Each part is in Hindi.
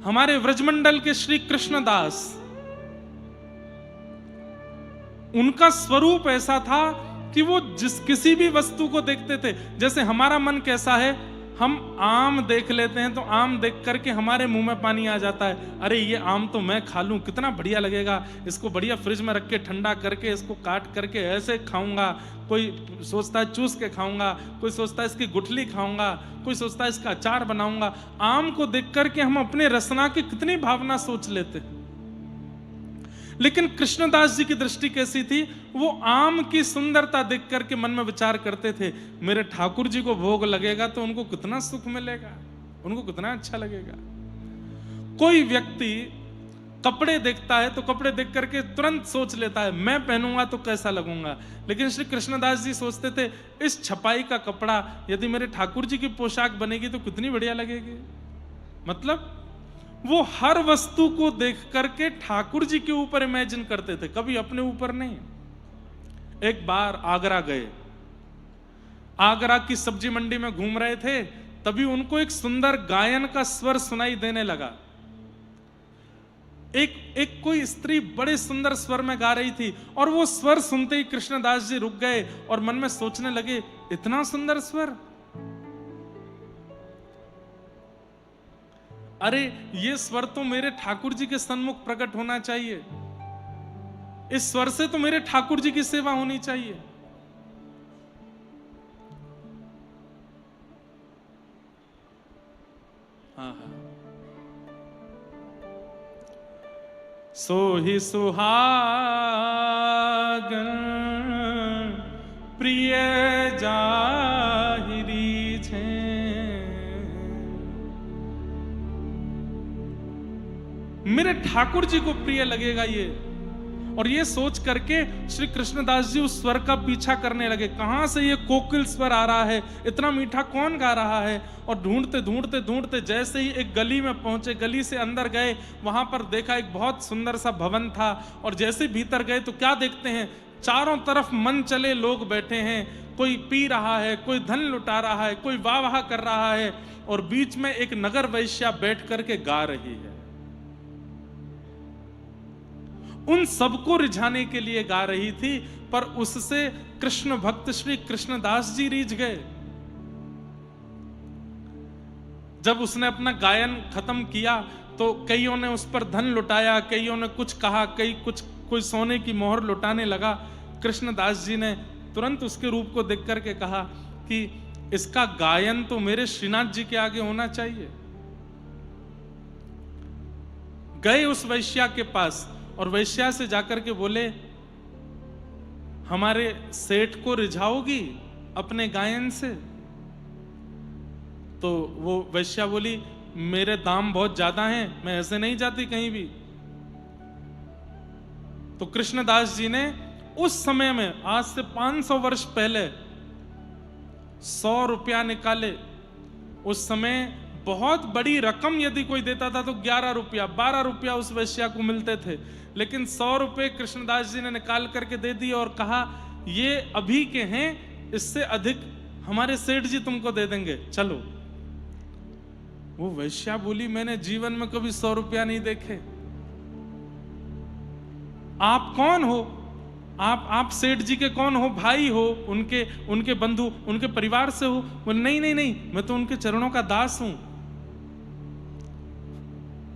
हमारे व्रजमंडल के श्री कृष्णदास, उनका स्वरूप ऐसा था कि वो किसी भी वस्तु को देखते थे। जैसे हमारा मन कैसा है, हम आम देख लेते हैं तो आम देख करके हमारे मुंह में पानी आ जाता है, अरे ये आम तो मैं खा लूं, कितना बढ़िया लगेगा, इसको बढ़िया फ्रिज में रख के ठंडा करके इसको काट करके ऐसे खाऊंगा। कोई सोचता है चूस के खाऊंगा, कोई सोचता है इसकी गुठली खाऊंगा, कोई सोचता है इसका अचार बनाऊंगा। आम को देख करके हम अपने रसना की कितनी भावना सोच लेते हैं। लेकिन कृष्णदास जी की दृष्टि कैसी थी, वो आम की सुंदरता देख करके मन में विचार करते थे, मेरे ठाकुर जी को भोग लगेगा तो उनको कितना सुख मिलेगा, उनको कितना अच्छा लगेगा। कोई व्यक्ति कपड़े देखता है तो कपड़े देख करके तुरंत सोच लेता है मैं पहनूंगा तो कैसा लगूंगा। लेकिन श्री कृष्णदास जी सोचते थे इस छपाई का कपड़ा यदि मेरे ठाकुर जी की पोशाक बनेगी तो कितनी बढ़िया लगेगी। मतलब वो हर वस्तु को देख करके ठाकुर जी के ऊपर इमेजिन करते थे, कभी अपने ऊपर नहीं। एक बार आगरा गए, आगरा की सब्जी मंडी में घूम रहे थे, तभी उनको एक सुंदर गायन का स्वर सुनाई देने लगा। एक कोई स्त्री बड़े सुंदर स्वर में गा रही थी, और वो स्वर सुनते ही कृष्णदास जी रुक गए और मन में सोचने लगे इतना सुंदर स्वर, अरे ये स्वर तो मेरे ठाकुर जी के सन्मुख प्रकट होना चाहिए, इस स्वर से तो मेरे ठाकुर जी की सेवा होनी चाहिए। हाँ हाँ, सोहि सुहागन प्रिय जाहिरी छे, मेरे ठाकुर जी को प्रिय लगेगा ये। और ये सोच करके श्री कृष्णदास जी उस स्वर का पीछा करने लगे, कहां से ये कोकिल स्वर आ रहा है, इतना मीठा कौन गा रहा है। और ढूंढते ढूंढते ढूंढते जैसे ही एक गली में पहुंचे, गली से अंदर गए, वहां पर देखा एक बहुत सुंदर सा भवन था। और जैसे भीतर गए तो क्या देखते हैं, चारों तरफ मन चले लोग बैठे हैं, कोई पी रहा है, कोई धन लुटा रहा है, कोई वाह वाह कर रहा है, और बीच में एक नगर वैश्या बैठ करके गा रही है। उन सबको रिझाने के लिए गा रही थी, पर उससे कृष्ण भक्त श्री कृष्णदास जी रीझ गए। जब उसने अपना गायन खत्म किया तो कईयों ने उस पर धन लुटाया, कईयों ने कुछ कहा, कोई सोने की मोहर लुटाने लगा। कृष्णदास जी ने तुरंत उसके रूप को देख करके कहा कि इसका गायन तो मेरे श्रीनाथ जी के आगे होना चाहिए। गए उस वैश्या के पास और वैश्या से जाकर के बोले, हमारे सेठ को रिझाओगी अपने गायन से? तो वो वैश्या बोली, मेरे दाम बहुत ज्यादा हैं, मैं ऐसे नहीं जाती कहीं भी। तो कृष्णदास जी ने उस समय में, आज से 500 वर्ष पहले, 100 रुपया निकाले। उस समय बहुत बड़ी रकम यदि कोई देता था तो 11 रुपया 12 रुपया उस वैश्या को मिलते थे, लेकिन 100 रुपए कृष्णदास जी ने निकाल करके दे दिए और कहा ये अभी के हैं, इससे अधिक हमारे सेठ जी तुमको दे देंगे, चलो। वो वैश्या बोली, मैंने जीवन में कभी 100 रुपया नहीं देखे। आप कौन हो? आप सेठ जी के कौन हो? भाई हो? उनके बंधु, उनके परिवार से हो? बोले नहीं नहीं नहीं, मैं तो उनके चरणों का दास हूं।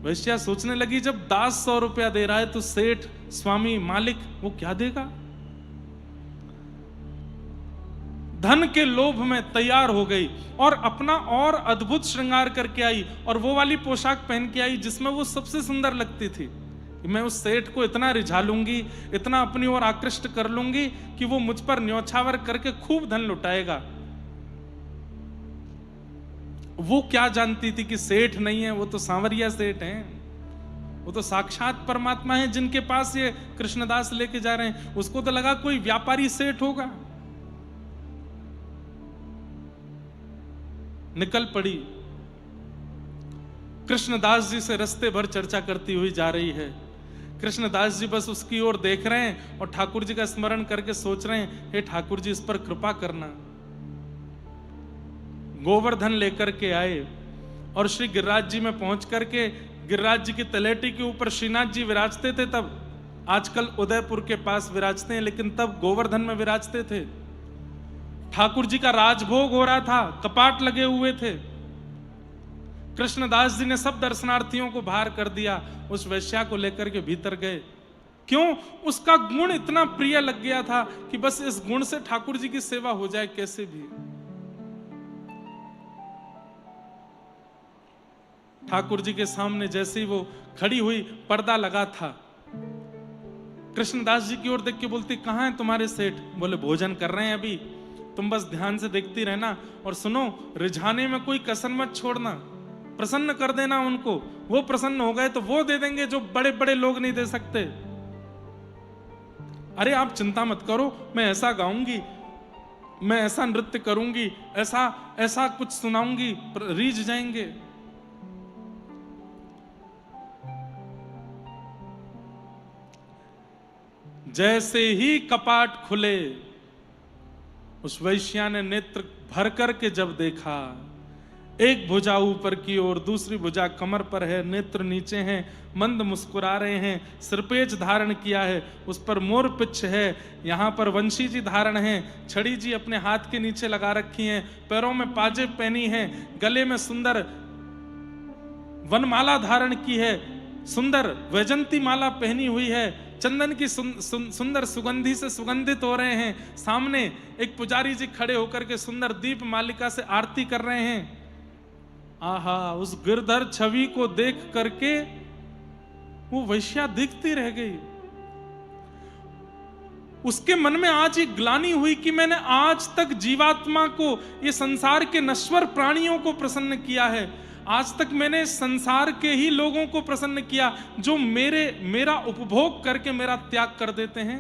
वैश्या सोचने लगी, जब दास 100 रुपया दे रहा है तो सेठ, स्वामी, मालिक वो क्या देगा? धन के लोभ में तैयार हो गई और अपना और अद्भुत श्रृंगार करके आई, और वो वाली पोशाक पहन के आई जिसमें वो सबसे सुंदर लगती थी। मैं उस सेठ को इतना रिझा लूंगी, इतना अपनी ओर आकृष्ट कर लूंगी कि वो मुझ पर न्योछावर करके खूब धन लुटाएगा। वो क्या जानती थी कि सेठ नहीं है, वो तो सांवरिया सेठ हैं, वो तो साक्षात परमात्मा है जिनके पास ये कृष्णदास लेके जा रहे हैं। उसको तो लगा कोई व्यापारी सेठ होगा। निकल पड़ी, कृष्णदास जी से रास्ते भर चर्चा करती हुई जा रही है। कृष्णदास जी बस उसकी ओर देख रहे हैं और ठाकुर जी का स्मरण करके सोच रहे हैं, हे ठाकुर जी इस पर कृपा करना। गोवर्धन लेकर के आए और श्री गिरिराज जी में पहुंच करके गिरिराज जी की तलेटी के ऊपर श्रीनाथ जी विराजते थे तब, आजकल उदयपुर के पास विराजते हैं, लेकिन तब गोवर्धन में विराजते थे। ठाकुर जी का राजभोग हो रहा था, कपाट लगे हुए थे। कृष्णदास जी ने सब दर्शनार्थियों को बाहर कर दिया, उस वैश्या को लेकर के भीतर गए। क्यों? उसका गुण इतना प्रिय लग गया था कि बस इस गुण से ठाकुर जी की सेवा हो जाए कैसे भी। ठाकुर जी के सामने जैसे ही वो खड़ी हुई, पर्दा लगा था। कृष्णदास जी की ओर देख के बोलती, कहां है तुम्हारे सेठ? बोले भोजन कर रहे हैं अभी, तुम बस ध्यान से देखती रहना और सुनो, रिझाने में कोई कसर मत छोड़ना, प्रसन्न कर देना उनको। वो प्रसन्न हो गए तो वो दे देंगे जो बड़े बड़े लोग नहीं दे सकते। अरे आप चिंता मत करो, मैं ऐसा गाऊंगी, मैं ऐसा नृत्य करूंगी, ऐसा ऐसा कुछ सुनाऊंगी, रीझ जाएंगे। जैसे ही कपाट खुले, उस वैश्या ने नेत्र भर करके जब देखा, एक भुजा ऊपर की ओर, दूसरी भुजा कमर पर है, नेत्र नीचे हैं, मंद मुस्कुरा रहे हैं, सिरपेज धारण किया है, उस पर मोर पिच्छ है, यहाँ पर वंशी जी धारण है, छड़ी जी अपने हाथ के नीचे लगा रखी हैं, पैरों में पाजेब पहनी है, गले में सुंदर वनमाला धारण की है, सुंदर वैजंती माला पहनी हुई है, चंदन की सुंदर सुगंधी से सुगंधित हो रहे हैं। सामने एक पुजारी जी खड़े होकर के सुंदर दीप मालिका से आरती कर रहे हैं। आहा, उस गिरधर छवि को देख करके वो वैश्या दिखती रह गई। उसके मन में आज एक ग्लानि हुई कि मैंने आज तक जीवात्मा को, ये संसार के नश्वर प्राणियों को प्रसन्न किया है, आज तक मैंने संसार के ही लोगों को प्रसन्न किया जो मेरा उपभोग करके मेरा त्याग कर देते हैं।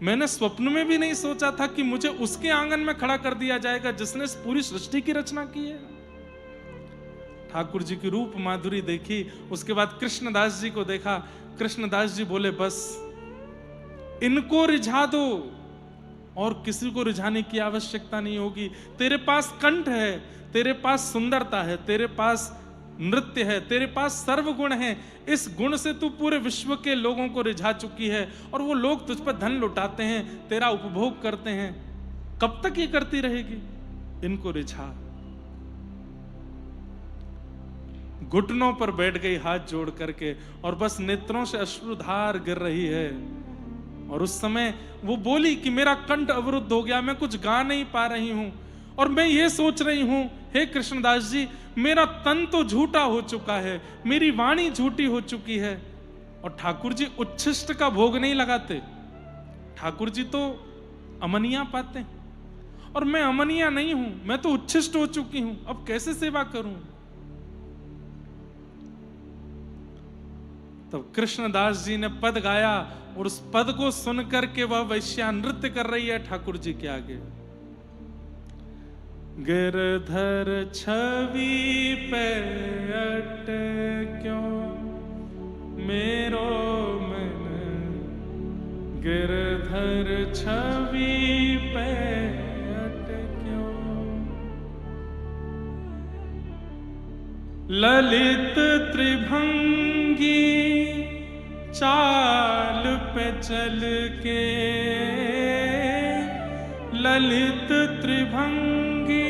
मैंने स्वप्न में भी नहीं सोचा था कि मुझे उसके आंगन में खड़ा कर दिया जाएगा जिसने इस पूरी सृष्टि की रचना की है। ठाकुर जी की रूप माधुरी देखी, उसके बाद कृष्णदास जी को देखा। कृष्णदास जी बोले, बस इनको रिझा दो और किसी को रिझाने की आवश्यकता नहीं होगी। तेरे पास कंठ है, तेरे पास सुंदरता है, तेरे पास नृत्य है, तेरे पास सर्वगुण है, इस गुण से तू पूरे विश्व के लोगों को रिझा चुकी है और वो लोग तुझ पर धन लुटाते हैं, तेरा उपभोग करते हैं। कब तक ये करती रहेगी? इनको रिझा। घुटनों पर बैठ गई हाथ जोड़ करके और बस नेत्रों से अश्रुधार गिर रही है। और उस समय वो बोली कि मेरा कंठ अवरुद्ध हो गया, मैं कुछ गा नहीं पा रही हूं और मैं ये सोच रही हूं, हे कृष्णदास जी, मेरा तन तो झूठा हो चुका है, मेरी वाणी झूठी हो चुकी है। और ठाकुर जी उच्छिष्ट का भोग नहीं लगाते, ठाकुर जी तो अमनिया पाते हैं और मैं अमनिया नहीं हूं, मैं तो उच्छिष्ट हो चुकी हूं, अब कैसे सेवा करूं? तब कृष्णदास जी ने पद गाया और उस पद को सुनकर के वह वैश्या नृत्य कर रही है ठाकुर जी के आगे। गिरधर छवि पे अटक्यो मेरो मन, गिरधर छवि पे अटक्यो, ललित त्रिभंगी चाल पे चल के, ललित त्रिभंगी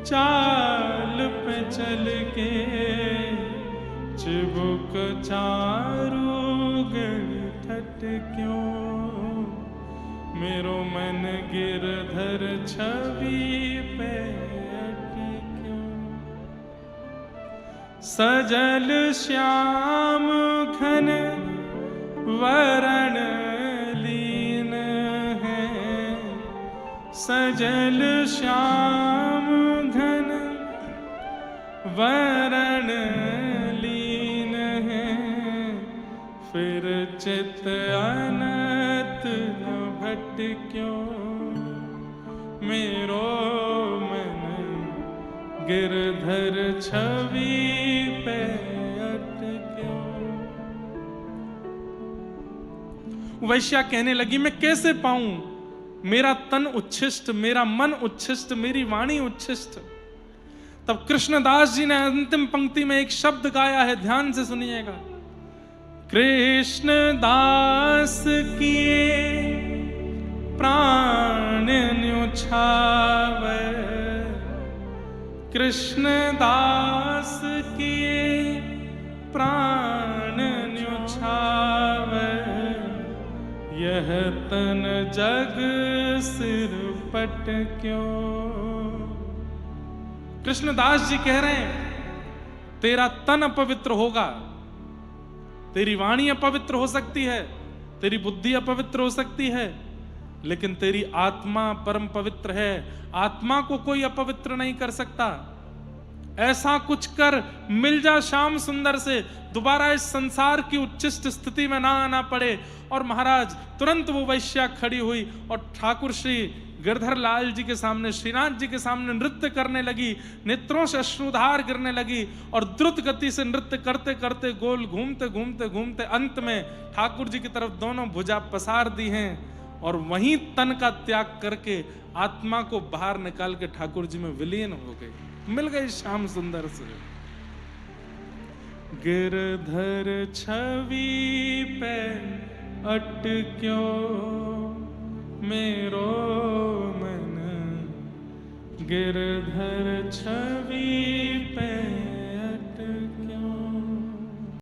चाल पे चल के, चिबुक चारू गठट क्यों, मेरो मन गिरधर छवि पे अटक्यो, सजल श्याम घन वरण लीन है, सजल श्याम घन वरण लीन है, फिर चित अनत न भटक्यो, मेरो मन गिरधर छवि पे अटक्यो। वैश्या कहने लगी, मैं कैसे पाऊं? मेरा तन उच्छिष्ट, मेरा मन उच्छिष्ट, मेरी वाणी उच्छिष्ट। तब कृष्णदास जी ने अंतिम पंक्ति में एक शब्द गाया है, ध्यान से सुनिएगा। कृष्णदास किए प्राण न्योछावे, कृष्णदास किए प्राण न्योछावे, यह तन जग सिर पट क्यों। कृष्णदास जी कह रहे हैं तेरा तन अपवित्र होगा, तेरी वाणी अपवित्र हो सकती है, तेरी बुद्धि अपवित्र हो सकती है, लेकिन तेरी आत्मा परम पवित्र है। आत्मा को कोई अपवित्र नहीं कर सकता। ऐसा कुछ कर मिल जा श्याम सुंदर से, दोबारा इस संसार की उच्चिष्ट स्थिति में ना आना पड़े। और महाराज तुरंत वो वैश्या खड़ी हुई और ठाकुर श्री गिरधर लाल जी के सामने, श्रीनाथ जी के सामने नृत्य करने लगी, नेत्रों से अश्रुधार गिरने लगी और द्रुत गति से नृत्य करते करते गोल घूमते घूमते घूमते अंत में ठाकुर जी की तरफ दोनों भुजा पसार दी हैं और वहीं तन का त्याग करके आत्मा को बाहर निकाल के ठाकुर जी में विलीन हो गई, मिल गई श्याम सुंदर से। गिरधर छवि पे अटक्यो मेरो मन, गिरधर छवि